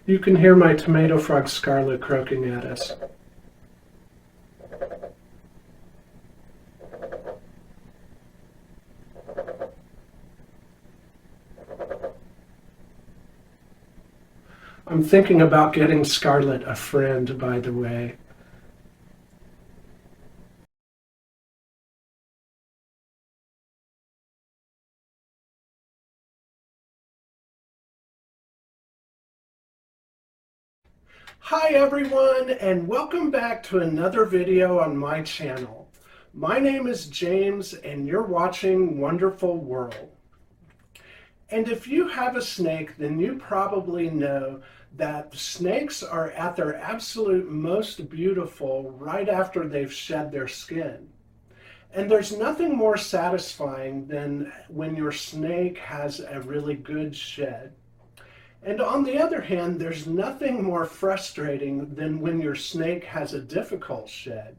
You can hear my tomato frog Scarlet croaking at us. I'm thinking about getting Scarlet a friend, by the way. Hi everyone, and welcome back to another video on my channel. My name is James and you're watching Wonderful World. And if you have a snake, then you probably know that snakes are at their absolute most beautiful right after they've shed their skin. And there's nothing more satisfying than when your snake has a really good shed. And on the other hand, there's nothing more frustrating than when your snake has a difficult shed.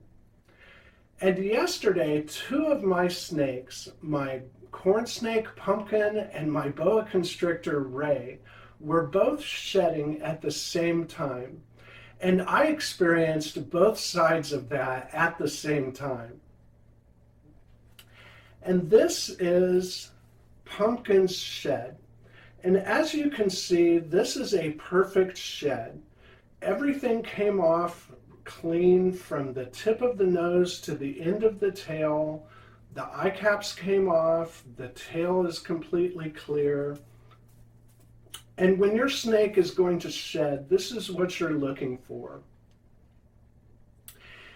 And yesterday, two of my snakes, my corn snake Pumpkin and my Boa Constrictor Ray, were both shedding at the same time. And I experienced both sides of that at the same time. And this is Pumpkin's shed. And as you can see, this is a perfect shed. Everything came off clean from the tip of the nose to the end of the tail. The eye caps came off, the tail is completely clear. And when your snake is going to shed, this is what you're looking for.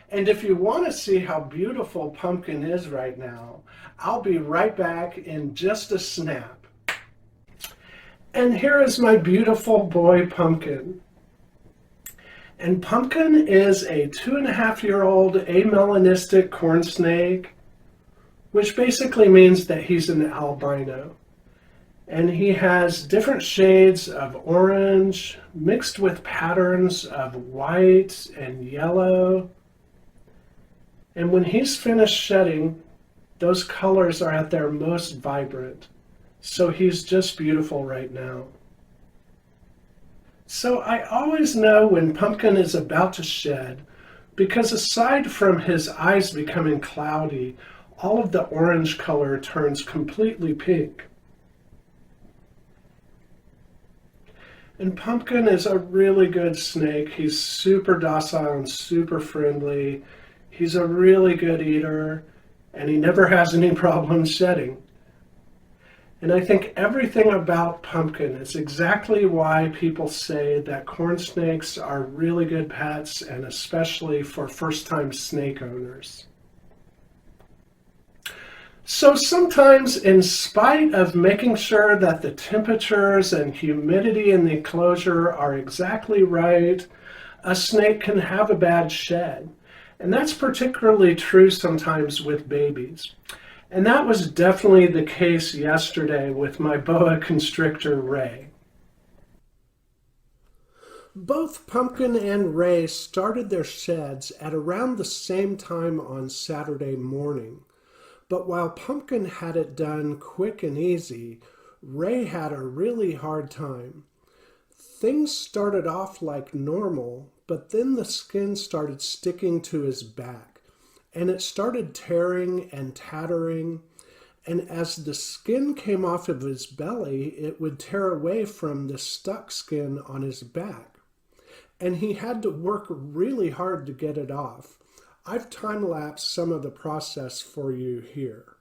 And if you want to see how beautiful Pumpkin is right now, I'll be right back in just a snap. And here is my beautiful boy Pumpkin. And Pumpkin is a 2.5-year-old amelanistic corn snake, which basically means that he's an albino. And he has different shades of orange mixed with patterns of white and yellow. And when he's finished shedding, those colors are at their most vibrant. So he's just beautiful right now. So I always know when Pumpkin is about to shed, because aside from his eyes becoming cloudy, all of the orange color turns completely pink. And Pumpkin is a really good snake. He's super docile and super friendly. He's a really good eater, and he never has any problems shedding. And I think everything about Pumpkin is exactly why people say that corn snakes are really good pets, and especially for first-time snake owners. So sometimes, in spite of making sure that the temperatures and humidity in the enclosure are exactly right, a snake can have a bad shed. And that's particularly true sometimes with babies. And that was definitely the case yesterday with my Boa Constrictor Ray. Both Pumpkin and Ray started their sheds at around the same time on Saturday morning. But while Pumpkin had it done quick and easy, Ray had a really hard time. Things started off like normal, but then the skin started sticking to his back. And it started tearing and tattering, and as the skin came off of his belly, it would tear away from the stuck skin on his back. And he had to work really hard to get it off. I've time-lapsed some of the process for you here.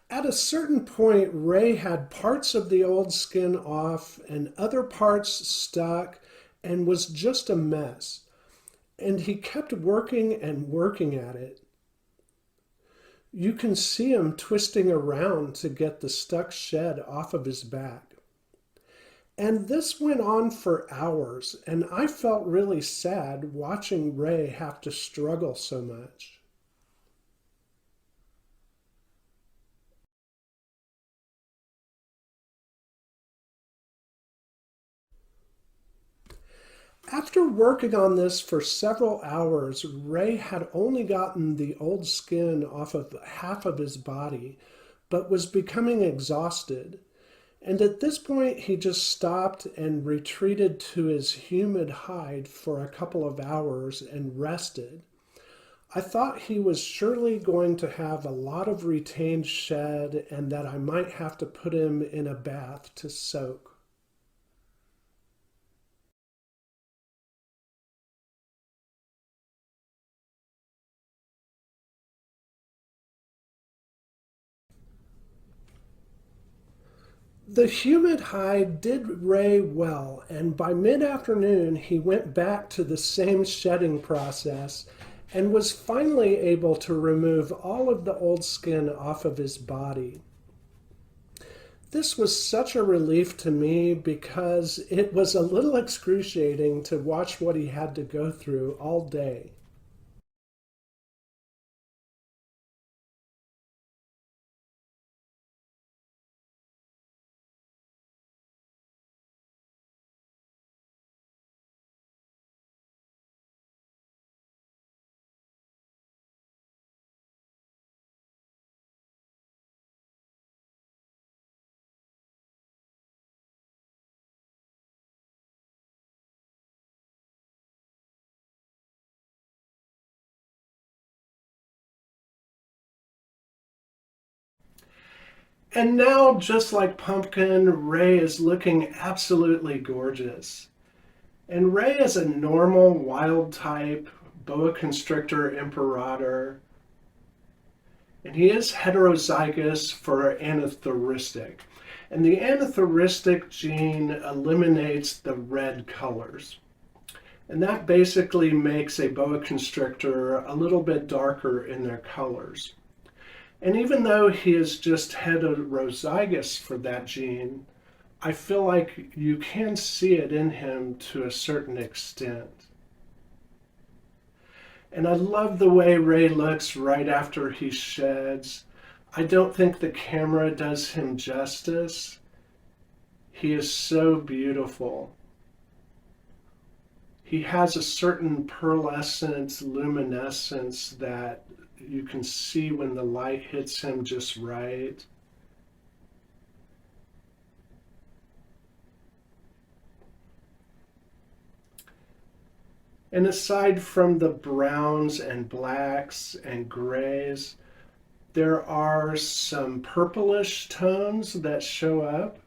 At a certain point, Ray had parts of the old skin off and other parts stuck and was just a mess. And he kept working and working at it. You can see him twisting around to get the stuck shed off of his back. And this went on for hours, and I felt really sad watching Ray have to struggle so much. After working on this for several hours, Ray had only gotten the old skin off of half of his body, but was becoming exhausted. And at this point, he just stopped and retreated to his humid hide for a couple of hours and rested. I thought he was surely going to have a lot of retained shed and that I might have to put him in a bath to soak. The humid hide did Ray well, and by mid-afternoon he went back to the same shedding process and was finally able to remove all of the old skin off of his body. This was such a relief to me because it was a little excruciating to watch what he had to go through all day. And now, just like Pumpkin, Ray is looking absolutely gorgeous. And Ray is a normal wild type Boa Constrictor Imperator, and he is heterozygous for anathoristic. And the anathoristic gene eliminates the red colors. And that basically makes a boa constrictor a little bit darker in their colors. And even though he is just heterozygous for that gene, I feel like you can see it in him to a certain extent. And I love the way Ray looks right after he sheds. I don't think the camera does him justice. He is so beautiful. He has a certain pearlescent luminescence that you can see when the light hits him just right. And aside from the browns and blacks and grays, there are some purplish tones that show up.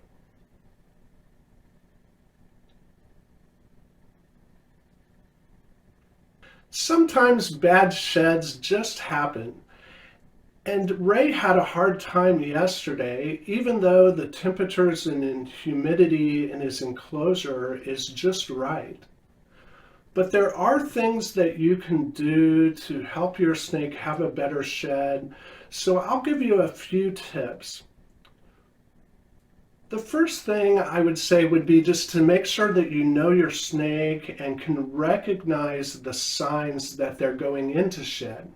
Sometimes bad sheds just happen. And Ray had a hard time yesterday, even though the temperatures and humidity in his enclosure is just right. But there are things that you can do to help your snake have a better shed. So I'll give you a few tips. The first thing I would say would be just to make sure that you know your snake and can recognize the signs that they're going into shed.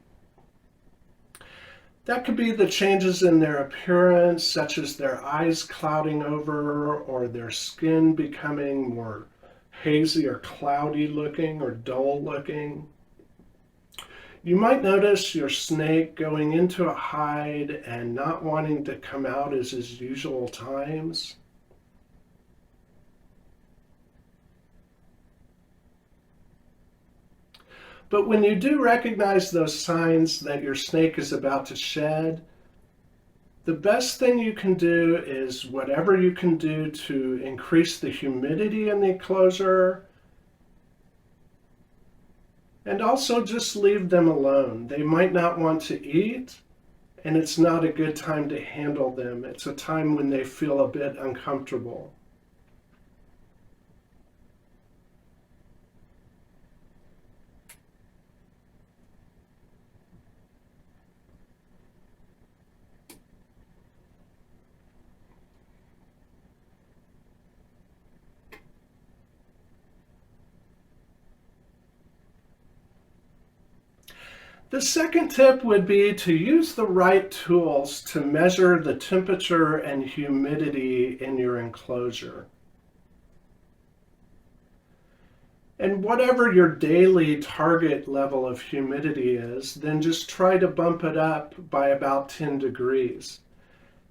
That could be the changes in their appearance, such as their eyes clouding over or their skin becoming more hazy or cloudy looking or dull looking. You might notice your snake going into a hide and not wanting to come out as his usual times. But when you do recognize those signs that your snake is about to shed, the best thing you can do is whatever you can do to increase the humidity in the enclosure, and also just leave them alone. They might not want to eat, and it's not a good time to handle them. It's a time when they feel a bit uncomfortable. The second tip would be to use the right tools to measure the temperature and humidity in your enclosure. And whatever your daily target level of humidity is, then just try to bump it up by about 10 degrees.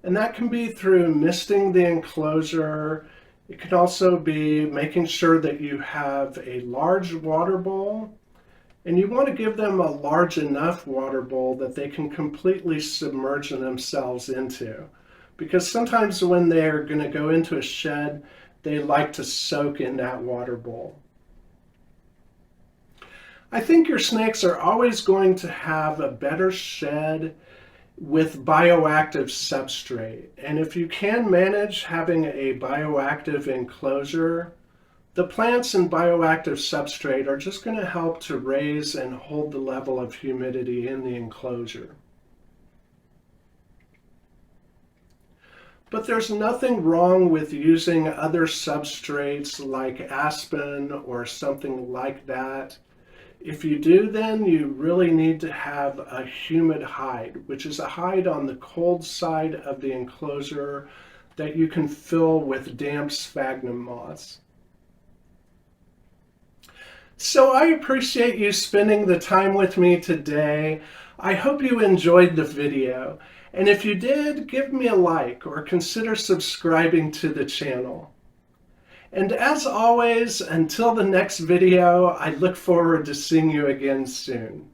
And that can be through misting the enclosure. It can also be making sure that you have a large water bowl, and you want to give them a large enough water bowl that they can completely submerge themselves into. Because sometimes when they're going to go into a shed, they like to soak in that water bowl. I think your snakes are always going to have a better shed with bioactive substrate. And if you can manage having a bioactive enclosure, the plants in bioactive substrate are just going to help to raise and hold the level of humidity in the enclosure. But there's nothing wrong with using other substrates like aspen or something like that. If you do, then you really need to have a humid hide, which is a hide on the cold side of the enclosure that you can fill with damp sphagnum moss. So I appreciate you spending the time with me today. I hope you enjoyed the video. And if you did, give me a like or consider subscribing to the channel. And as always, until the next video, I look forward to seeing you again soon.